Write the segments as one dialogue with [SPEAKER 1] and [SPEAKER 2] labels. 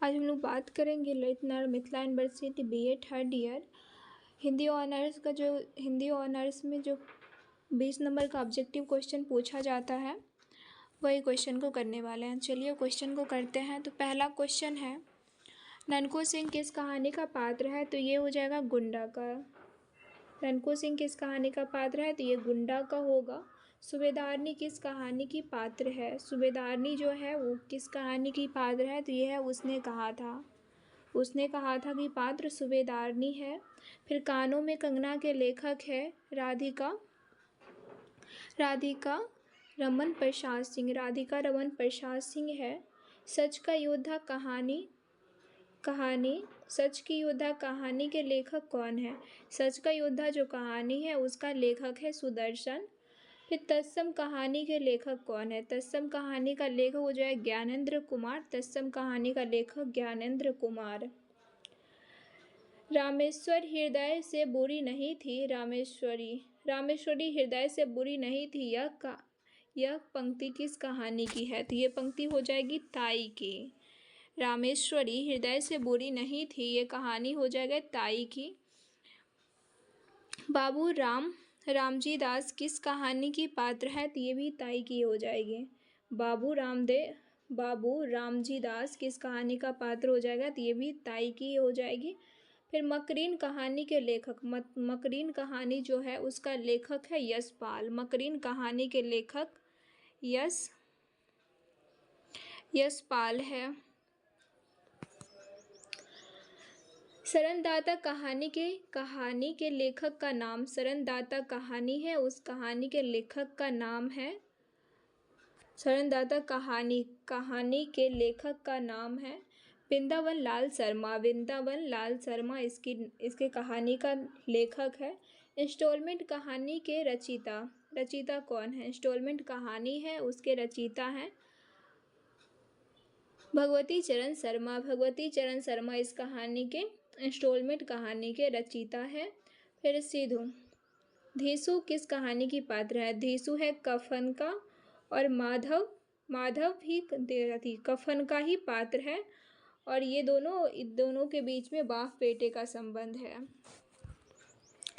[SPEAKER 1] आज हम लोग बात करेंगे Lalit Narayan Mithila university BA third year Hindi honours में जो 20 नंबर का ऑब्जेक्टिव क्वेश्चन पूछा जाता है वही क्वेश्चन को करने वाले हैं। चलिए क्वेश्चन को करते हैं। तो पहला क्वेश्चन है, ननको सिंह किस कहानी का पात्र है? तो ये हो जाएगा गुंडा का। ननको सिंह किस कहानी का पात्र है? तो ये गुंडा का होगा। सूबेदारनी किस कहानी की पात्र है? सूबेदारनी जो है वो किस कहानी की पात्र है? तो ये है उसने कहा था। उसने कहा था कि पात्र सूबेदारनी है। फिर कानों में कंगना के लेखक है राधिका रमन प्रसाद सिंह। राधिका रमन प्रसाद सिंह है। सच का योद्धा कहानी सच की योद्धा कहानी के लेखक कौन है? सच का योद्धा जो कहानी है उसका लेखक है सुदर्शन। फिर तत्सम कहानी के लेखक कौन है? तत्सम कहानी का लेखक हो जाए ज्ञानेंद्र कुमार। तत्सम कहानी का लेखक ज्ञानेंद्र कुमार। रामेश्वरी हृदय से बुरी नहीं थी। रामेश्वरी हृदय से बुरी नहीं थी। यह पंक्ति किस कहानी की है? तो ये पंक्ति हो जाएगी ताई की। रामेश्वरी हृदय से बुरी नहीं थी, ये कहानी हो जाएगा ताई की। बाबू रामजी दास किस कहानी की पात्र है? तो ये भी ताई की हो जाएगी। बाबू रामजी दास किस कहानी का पात्र हो जाएगा? तो ये भी ताई की हो जाएगी। फिर मकरीन कहानी के लेखक, मकरीन कहानी जो है उसका लेखक है यशपाल। मकरीन कहानी के लेखक यशपाल है। शरणदाता कहानी के लेखक का नाम, शरणदाता कहानी है उस कहानी के लेखक का नाम है, शरणदाता कहानी के लेखक का नाम है वृंदावन लाल शर्मा। वृंदावन लाल शर्मा इसके कहानी का लेखक है। इंस्टॉलमेंट कहानी के रचयिता कौन है? इंस्टॉलमेंट कहानी है उसके रचयिता हैं भगवती चरण शर्मा। भगवती चरण शर्मा इस कहानी के इंस्टॉलमेंट कहानी के रचयिता है। फिर सिद्धू, धीसु किस कहानी की पात्र है? धीसु है कफन का, और माधव भी कफन का ही पात्र है। और ये दोनों के बीच में बाप बेटे का संबंध है।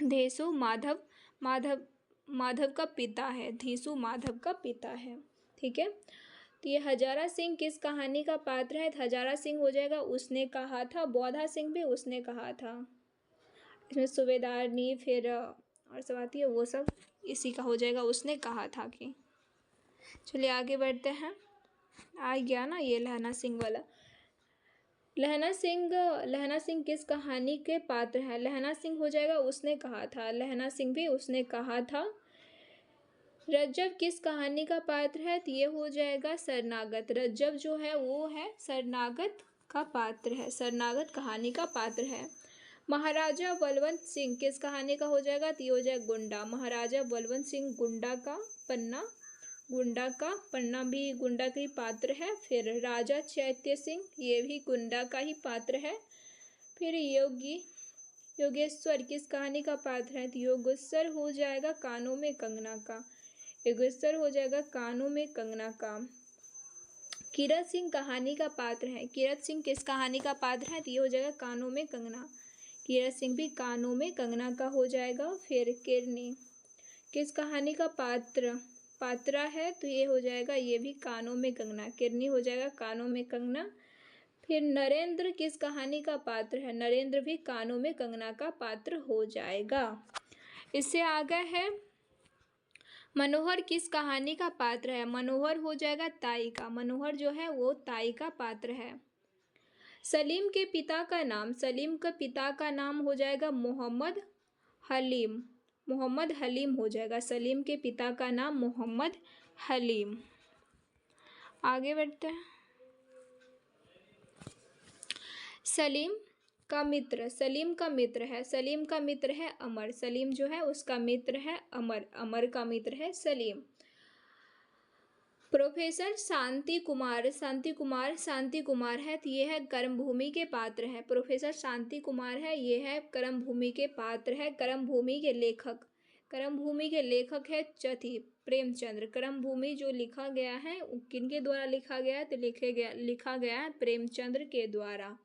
[SPEAKER 1] धीसु माधव का पिता है। धीसु माधव का पिता है। ठीक है। तो ये हजारा सिंह किस कहानी का पात्र है? हजारा सिंह हो जाएगा उसने कहा था। बौधा सिंह भी उसने कहा था। इसमें सूबेदारनी फिर और सब आती है, वो सब इसी का हो जाएगा उसने कहा था कि। चलिए आगे बढ़ते हैं। आ गया ना ये लहना सिंह वाला। लहना सिंह किस कहानी के पात्र है? लहना सिंह हो जाएगा उसने कहा था। लहना सिंह भी उसने कहा था। रज्जब किस कहानी का पात्र है? तो ये हो जाएगा शरणागत। रज्जब जो है वो है शरणागत का पात्र है, शरणागत कहानी का पात्र है। महाराजा बलवंत सिंह किस कहानी का हो जाएगा? तो ये हो जाएगा गुंडा। महाराजा बलवंत सिंह गुंडा का पन्ना भी गुंडा का ही पात्र है। फिर राजा चैत्य सिंह ये भी गुंडा का ही पात्र है। फिर योगेश्वर किस कहानी का पात्र है? तो योगेश्वर हो जाएगा कानों में कंगना का। योगेश्वर हो जाएगा कानों में कंगना का। कीरत सिंह कहानी का पात्र है। कीरत सिंह किस कहानी का पात्र है? तो ये हो जाएगा कानों में कंगना। कीरत सिंह भी कानों में कंगना का हो जाएगा। फिर किरनी किस कहानी का पात्रा है? तो ये हो जाएगा ये भी कानों में कंगना। किरनी हो जाएगा कानों में कंगना। फिर नरेंद्र किस कहानी का पात्र है? नरेंद्र भी कानों में कंगना का पात्र हो जाएगा। इससे आगे है मनोहर किस कहानी का पात्र है? मनोहर हो जाएगा ताई का। मनोहर जो है वो ताई का पात्र है। सलीम के पिता का नाम, सलीम का पिता का नाम हो जाएगा मोहम्मद हलीम हो जाएगा। सलीम के पिता का नाम मोहम्मद हलीम। आगे बढ़ते हैं। सलीम का मित्र है अमर। सलीम जो है उसका मित्र है अमर का मित्र है सलीम। प्रोफेसर शांति कुमार है तो ये है कर्मभूमि के पात्र है। प्रोफेसर शांति कुमार है ये है कर्मभूमि के पात्र है। कर्मभूमि के लेखक कर्म भूमि के लेखक है चथी प्रेमचंद्र। कर्म भूमि जो लिखा गया है किनके द्वारा लिखा गया है, तो लिखा गया है प्रेमचंद्र के द्वारा।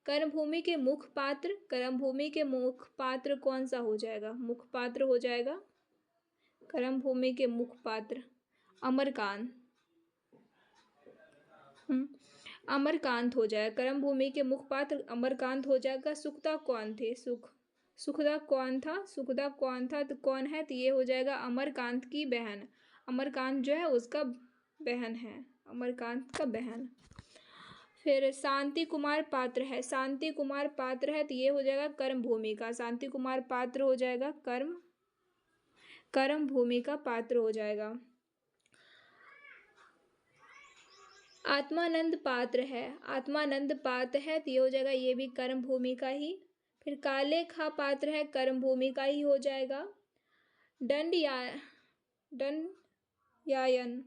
[SPEAKER 1] कर्म भूमि के मुख्य पात्र, कर्म भूमि के मुख्य पात्र कौन सा हो जाएगा, मुख्य पात्र हो जाएगा कर्म भूमि के मुख्य पात्र अमरकांत। अमरकांत हो जाएगा। कर्म भूमि के मुख्य पात्र अमरकांत हो जाएगा। सुखदा कौन थे, सुखदा कौन था, सुखदा कौन था, तो कौन है, तो ये हो जाएगा अमरकांत की बहन। अमरकांत जो है उसका बहन है, अमरकांत का बहन। फिर शांति कुमार पात्र है, शांति कुमार पात्र है, तो ये हो जाएगा कर्म भूमि का। शांति कुमार पात्र हो जाएगा कर्म भूमि का पात्र हो जाएगा। आत्मानंद पात्र है, आत्मानंद पात्र है, तो ये हो जाएगा ये भी कर्म भूमि का ही। फिर काले खा पात्र है, कर्म भूमि का ही हो जाएगा। दंडयायन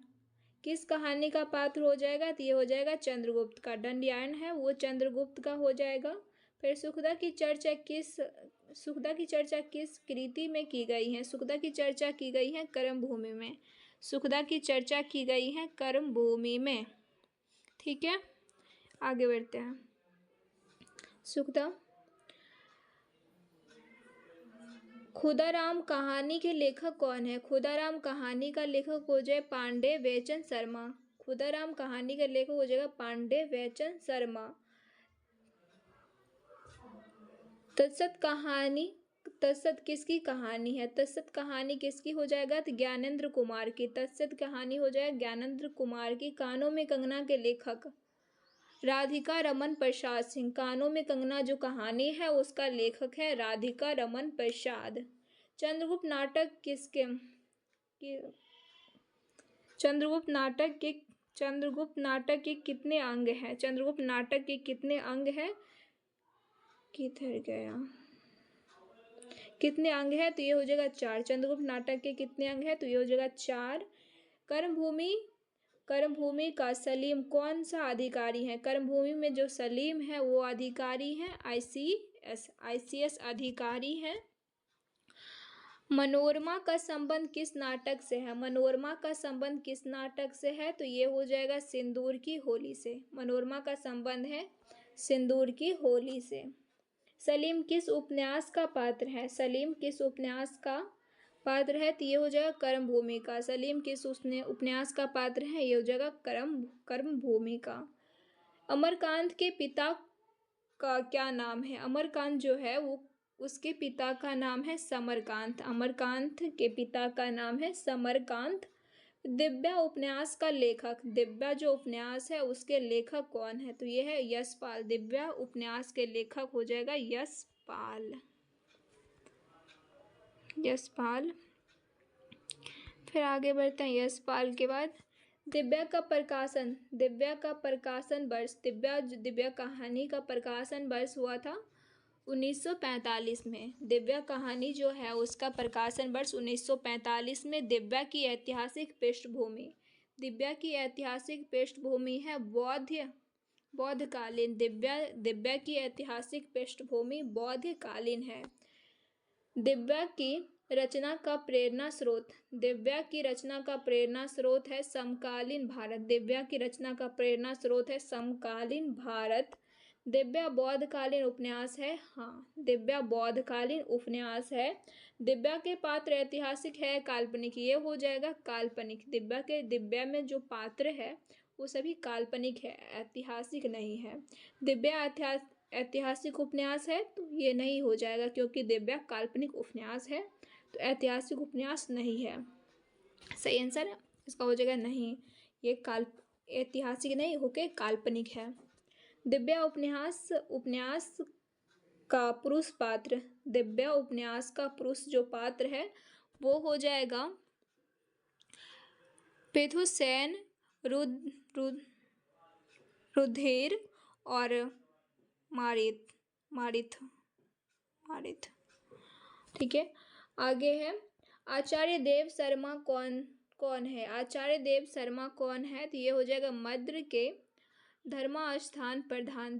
[SPEAKER 1] किस कहानी का पात्र हो जाएगा, तो ये हो जाएगा चंद्रगुप्त का। दंडयायन है वो चंद्रगुप्त का हो जाएगा। फिर सुखदा की चर्चा किस कृति में की गई है, सुखदा की चर्चा की गई है कर्म भूमि में, सुखदा की चर्चा की गई है कर्म भूमि में। ठीक है, आगे बढ़ते हैं। सुखदा खुदाराम कहानी के लेखक कौन है, खुदाराम कहानी का लेखक हो जाए पांडे वैचन शर्मा। खुदाराम कहानी का लेखक हो जाएगा पांडे वैचन शर्मा। तत्सत कहानी, तत्सत किसकी कहानी है, तत्सत कहानी किसकी हो जाएगा, तो ज्ञानेंद्र कुमार की। तत्सत कहानी हो जाएगा ज्ञानेंद्र कुमार की। कानों में कंगना के लेखक राधिका रमन प्रसाद सिंह। कानों में कंगना जो कहानी है उसका लेखक है राधिका रमन प्रसाद। चंद्रगुप्त नाटक चंद्रगुप्त नाटक के कितने अंग हैं, चंद्रगुप्त नाटक के कितने अंग हैं, किधर गया, कितने अंग है, तो ये हो जाएगा 4। चंद्रगुप्त नाटक के कितने अंग है, तो ये हो जाएगा 4। कर्म भूमि का सलीम कौन सा अधिकारी है, कर्म भूमि में जो सलीम है वो अधिकारी है आईसीएस अधिकारी है। मनोरमा का संबंध किस नाटक से है, मनोरमा का संबंध किस नाटक से है, तो ये हो जाएगा सिंदूर की होली से। मनोरमा का संबंध है सिंदूर की होली से। सलीम किस उपन्यास का पात्र है, सलीम किस उपन्यास का पात्र है, तो ये हो जाएगा कर्म भूमि का। सलीम किस उसने उपन्यास का पात्र है, ये हो जाएगा कर्म भूमि का। अमरकांत के पिता का क्या नाम है, अमरकांत जो है वो उसके पिता का नाम है समरकांत। अमरकांत के पिता का नाम है समरकांत। दिव्या उपन्यास का लेखक, दिव्या जो उपन्यास है उसके लेखक कौन है, तो ये है यशपाल। दिव्या उपन्यास के लेखक हो जाएगा यशपाल। फिर आगे बढ़ते हैं। यशपाल के बाद दिव्या का प्रकाशन वर्ष, दिव्या कहानी का प्रकाशन वर्ष हुआ था 1945 में। दिव्या कहानी जो है उसका प्रकाशन वर्ष 1945 में। दिव्या की ऐतिहासिक पृष्ठभूमि है बौद्धकालीन। दिव्या की ऐतिहासिक पृष्ठभूमि बौद्धकालीन है। दिव्या की रचना का प्रेरणा स्रोत है समकालीन भारत। दिव्या की रचना का प्रेरणा स्रोत है समकालीन भारत। दिव्या बौद्धकालीन उपन्यास है, हाँ दिव्या बौद्धकालीन उपन्यास है। दिव्या के पात्र ऐतिहासिक है काल्पनिक, ये हो जाएगा काल्पनिक। दिव्या में जो पात्र है वो सभी काल्पनिक है, ऐतिहासिक नहीं है। दिव्या ऐतिहासिक उपन्यास है तो ये नहीं हो जाएगा क्योंकि दिव्या काल्पनिक उपन्यास है, तो ऐतिहासिक उपन्यास नहीं है। सही आंसर इसका हो जाएगा नहीं, ये ऐतिहासिक नहीं होके काल्पनिक है। दिव्या उपन्यास का पुरुष पात्र, दिव्या उपन्यास का पुरुष जो पात्र है वो हो जाएगा पृथुसेन, रुधिर और मारिथ। ठीक है, आगे है आचार्य देव शर्मा कौन है, आचार्य देव शर्मा कौन है, तो ये हो जाएगा मद्र के धर्मास्थान प्रधान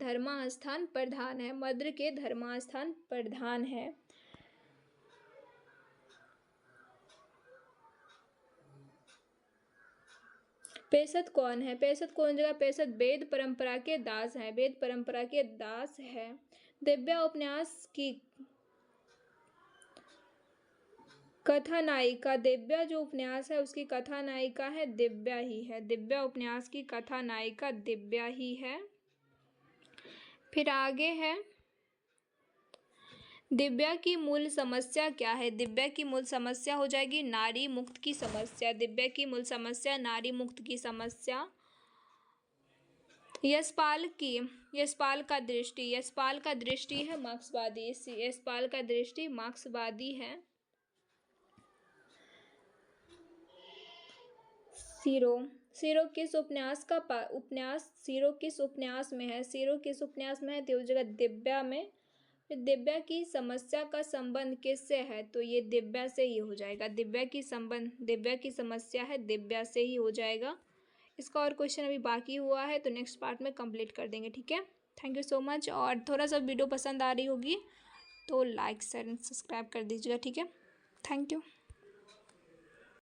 [SPEAKER 1] है, मद्र के धर्मास्थान प्रधान है। पेशत कौन है? पेशत कौन जगह? पेशत वेद परंपरा के दास हैं, वेद परंपरा के दास है। दिव्या उपन्यास की कथानायिका, दिव्या जो उपन्यास है उसकी कथानायिका है दिव्या ही है। दिव्या उपन्यास की कथानायिका दिव्या ही है। फिर आगे है, दिव्या की मूल समस्या क्या है? दिव्या की मूल समस्या हो जाएगी नारी मुक्त की समस्या। दिव्या की मूल समस्या नारी मुक्त की समस्या। यशपाल की, यशपाल का दृष्टि, यशपाल का दृष्टि है मार्क्सवादी। यशपाल का दृष्टि मार्क्सवादी है। सीरो, सीरो किस उपन्यास का उपन्यास, सीरो किस उपन्यास में है? सीरो किस उपन्यास में है? तो जगह दिव्या में। दिव्या की समस्या का संबंध किससे है? तो ये दिव्या से ही हो जाएगा। दिव्या की संबंध, दिव्या की समस्या है दिव्या से ही हो जाएगा। इसका और क्वेश्चन अभी बाकी हुआ है तो नेक्स्ट पार्ट में कंप्लीट कर देंगे, ठीक है। Thank you so much. और थोड़ा सा वीडियो पसंद आ रही होगी तो लाइक शेयर एंड सब्सक्राइब कर दीजिएगा, ठीक है। Thank you.